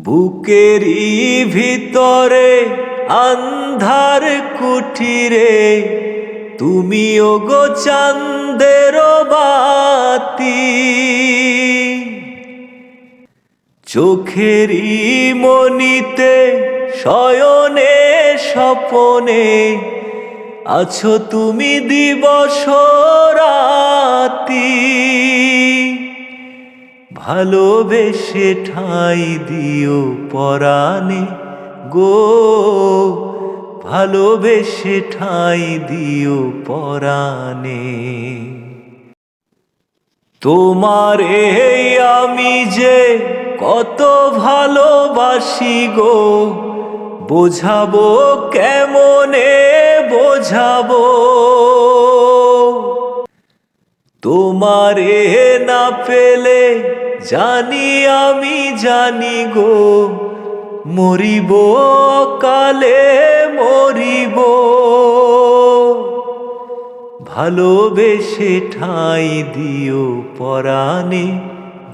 বুকেরই ভিতরে আন্ধার কুঠিরে তুমি ওগো চাঁদের বাতি, চোখেরই মনিতে শয়নে স্বপনে আছো তুমি দিবস রাতি। ভালোবেসে ঠাঁই দিও পরাণে গো, ভালোবেসে ঠাঁই দিও পরাণে। তোমারে আমি যে কত ভালোবাসি গো, বোঝাবো কেমনে বোঝাবো। তোমারে না পেলে জানি আমি জানি গো, মরিব কালে মরিব। ভালোবেসে ঠাঁই দিও পরাণে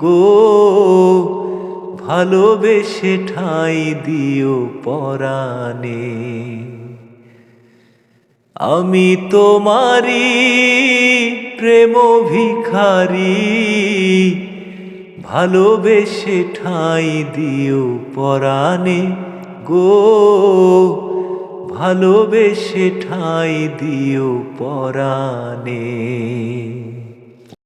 গো, ভালোবেসে ঠাঁই দিও পরাণে। আমি তোমারি প্রেম ভিখারি, ভালোবেসে ঠাঁই দিও পরাণে গো, ভালোবেসে ঠাঁই দিও পরাণে।